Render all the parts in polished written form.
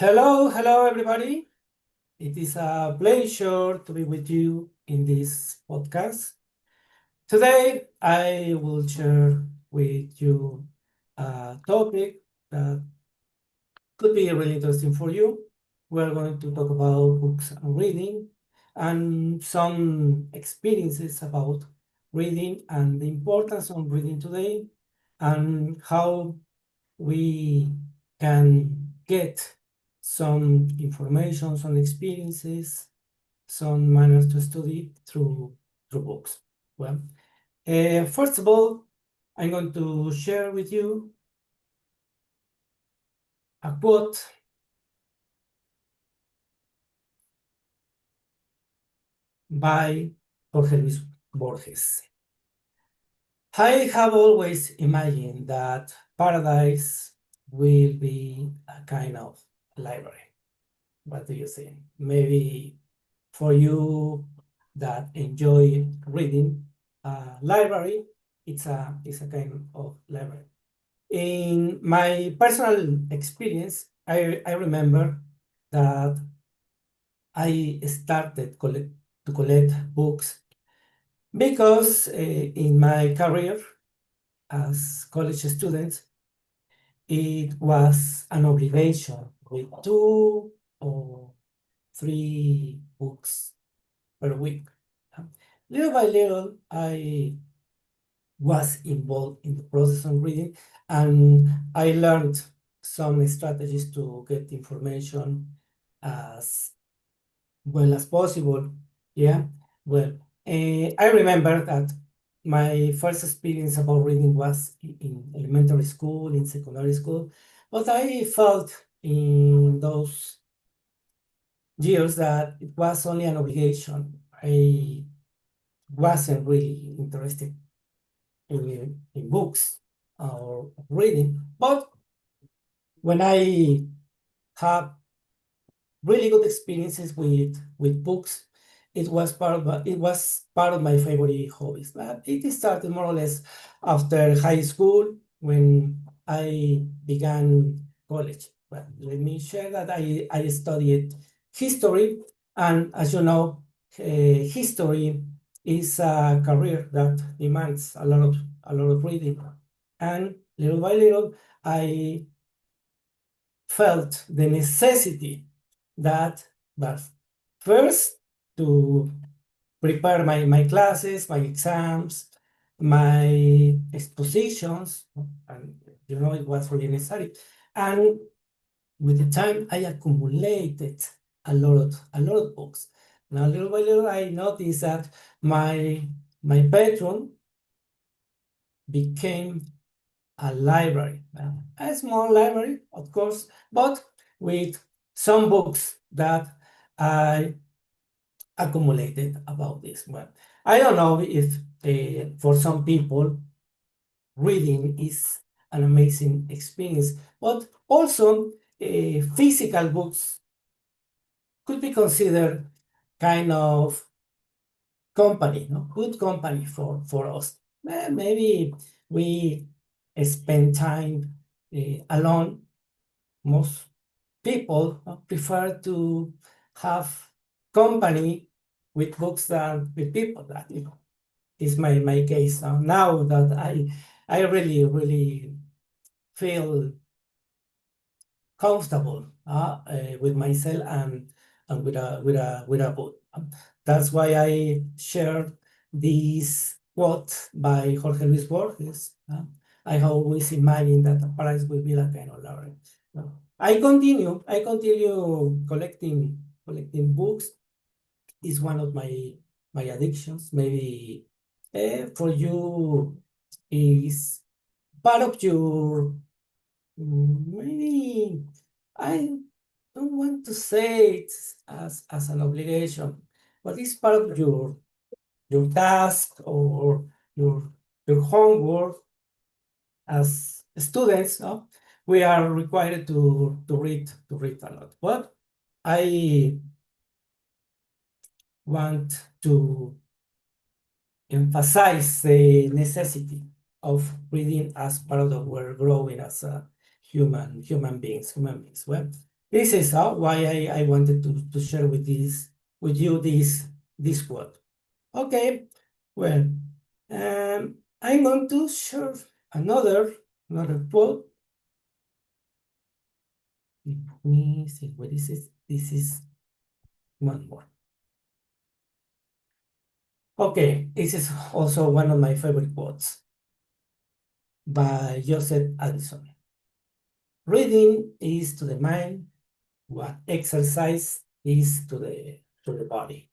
Hello, everybody. It is a pleasure to be with you in this podcast. Today, I will share with you a topic that could be really interesting for you. We're going to talk about books and reading and some experiences about reading and the importance of reading today and how we can get some information, some experiences, some manners to study through books. Well, first of all, I'm going to share with you a quote by Jorge Luis Borges. I have always imagined that paradise will be a kind of library. What do you think? Maybe for you that enjoy reading, library, it's a kind of library. In my personal experience, I remember that I started to collect books because in my career as college student, it was an obligation with 2 or 3 books per week. Little by little, I was involved in the process of reading, and I learned some strategies to get information as well as possible. Yeah, well, I remember that my first experience about reading was in elementary school, in secondary school, but I felt in those years that it was only an obligation. I wasn't really interested in books or reading. But when I have really good experiences with books, it was part of my favorite hobbies. But it started more or less after high school when I began college. Well, let me share that I studied history, and as you know, history is a career that demands a lot of reading. And little by little, I felt the necessity that was first to prepare my classes, my exams, my expositions, and it was really necessary. And with the time, I accumulated a lot of books. Now, little by little, I noticed that my bedroom became a library, a small library, of course, but with some books that I accumulated about this. Well, I don't know if for some people reading is an amazing experience, but also physical books could be considered kind of company, no? Good company for us. Maybe we spend time alone. Most people prefer to have company with books than with people. That is my case now that I really feel comfortable with myself and with a book. That's why I shared this quote by Jorge Luis Borges. I always imagined that the price will be that kind of library. I continue collecting books. Is one of my addictions. Maybe for you is part of your maybe I don't want to say it as an obligation, but it's part of your task or your your homework as students. No? We are required to read a lot. But I want to emphasize the necessity of reading as part of our growing as a human beings. Well, This is why I wanted to share with you this quote. Okay, well, I'm going to share another quote. Let me see what is it. This is one more. Okay, this is also one of my favorite quotes by Joseph Addison. Reading is to the mind what exercise is to the body.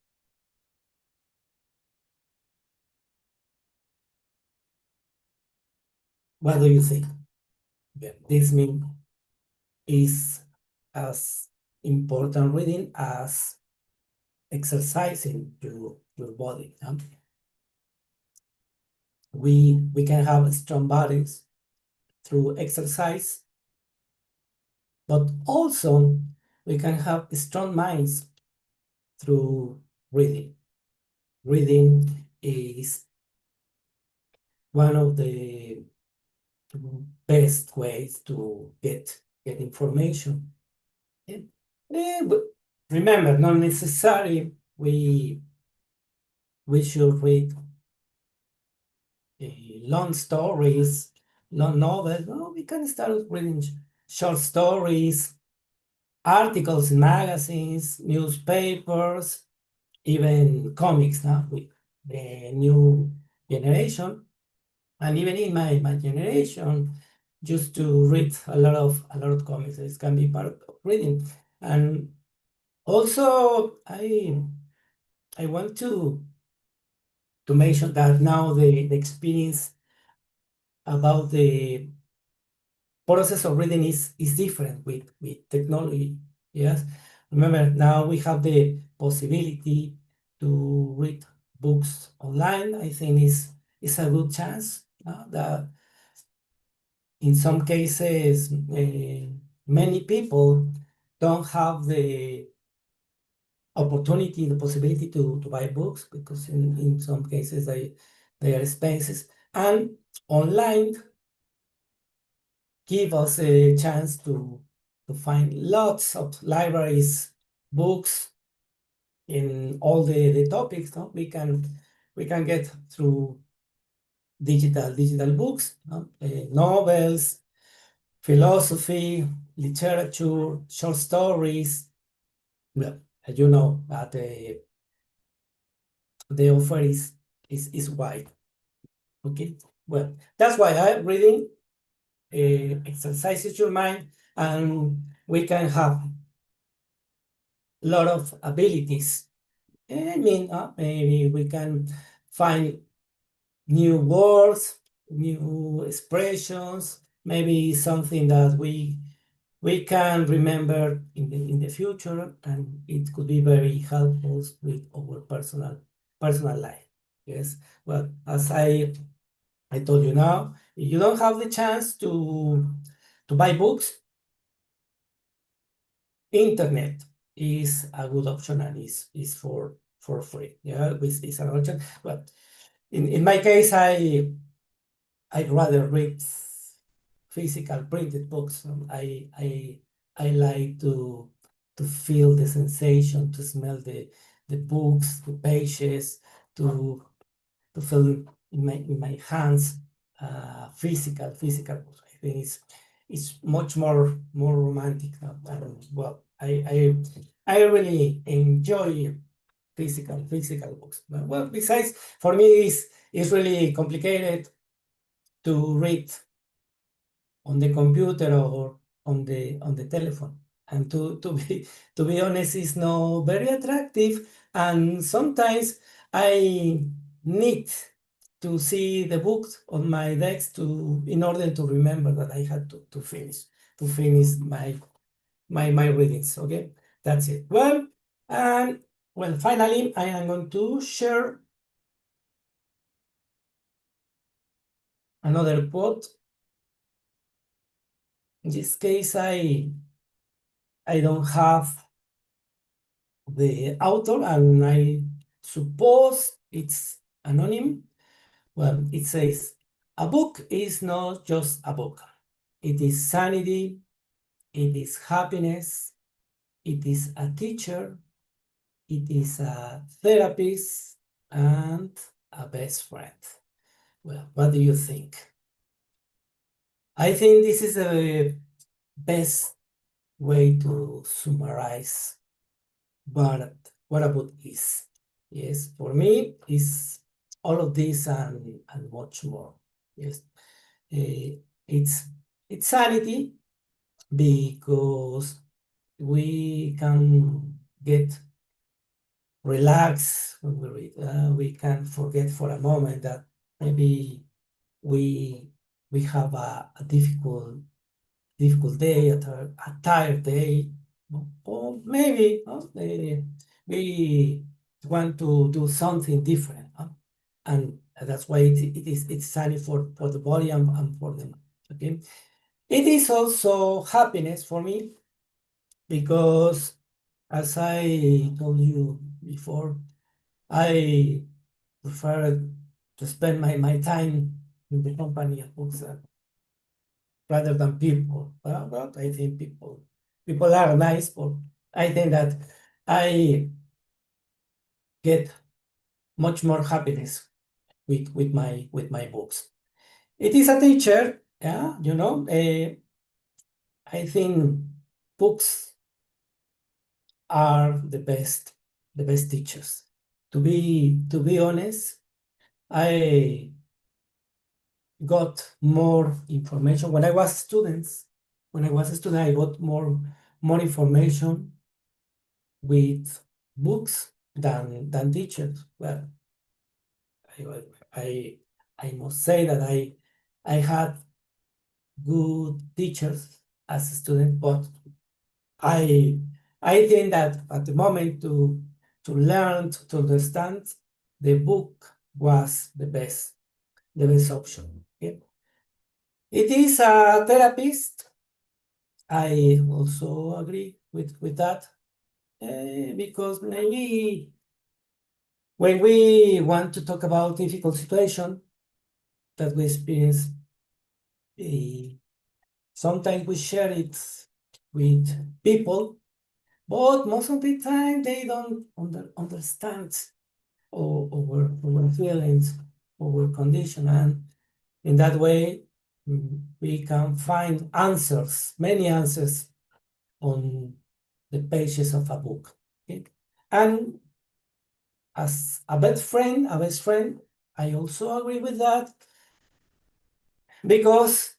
What do you think? Yeah, this means is as important reading as exercising your body. We can have strong bodies through exercise, but also we can have strong minds through reading. Reading is one of the best ways to get information. But remember, not necessarily we should read long stories, long novels. No, we can start reading short stories, articles in magazines, newspapers, even comics now with the new generation. And even in my generation, used to read a lot of comics. It can be part of reading. And also I want to mention that now the experience about the process of reading is different with technology. Yes. Remember, now we have the possibility to read books online. I think is a good chance that in some cases many people don't have the opportunity, the possibility to buy books because in some cases they are expensive. And online give us a chance to find lots of libraries, books in all the topics. No? We can get through digital books, no? Novels, philosophy, literature, short stories. Well, you know that the offer is wide. Okay, well, that's why I'm reading exercises your mind, and we can have a lot of abilities. I mean, maybe we can find new words, new expressions, maybe something that we can remember in the future, and it could be very helpful with our personal life. Yes. Well, as I told you now, if you don't have the chance to buy books, internet is a good option and is for free. Yeah, it's an option. But in my case, I'd rather read physical printed books. I like to feel the sensation, to smell the books, the pages, to feel in my hands physical books. I think it's much more romantic. Well, I really enjoy physical books. Well, besides, for me, it's really complicated to read on the computer or on the telephone. And to be honest, it's not very attractive. And sometimes I need to see the books on my desk in order to remember that I had to finish my readings. Okay, that's it. Well, and well, finally, I am going to share another quote. In this case, I don't have the author, and I suppose it's anonymous. Well, it says, a book is not just a book. It is sanity, it is happiness, it is a teacher, it is a therapist, and a best friend. Well, what do you think? I think this is the best way to summarize what a book is. Yes, for me, is all of this and much more. Yes, Eh, it's it's sanity because we can get relaxed when we read. We can forget for a moment that maybe we we have a difficult day, a tired day, or maybe we want to do something different, and that's why it's sunny for the body and for the mind. Okay, it is also happiness for me because, as I told you before, I prefer to spend my time in the company of books rather than people. But I think people are nice, but I think that I get much more happiness with my books. It is a teacher, yeah, I think books are the best teachers. To be honest, I got more information when I was students. When I was a student, I got more information with books than teachers. Well, I I I must say that I had good teachers as a student, but I I think that at the moment to learn to understand, the book was the best option. Okay? It is a therapist. I also agree with that because maybe when we want to talk about difficult situation that we experience, eh, sometimes we share it with people, but most of the time they don't understand our feelings, our condition, and in that way we can find answers, many answers on the pages of a book. Okay? And as a best friend, I also agree with that because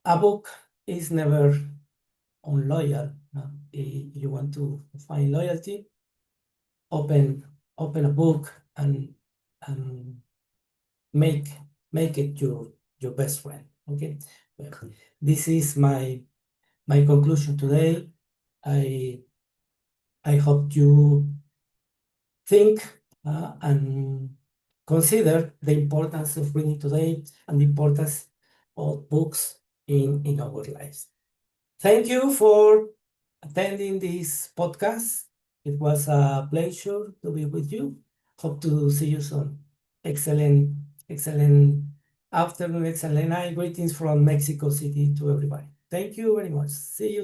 a book is never unloyal. If you want to find loyalty, open a book and make it your best friend. Okay, well, this is my conclusion today. I hope you think and consider the importance of reading today and the importance of books in our lives. Thank you for attending this podcast. It was a pleasure to be with you. Hope to see you soon. Excellent afternoon, excellent night. Greetings from Mexico City to everybody. Thank you very much. See you.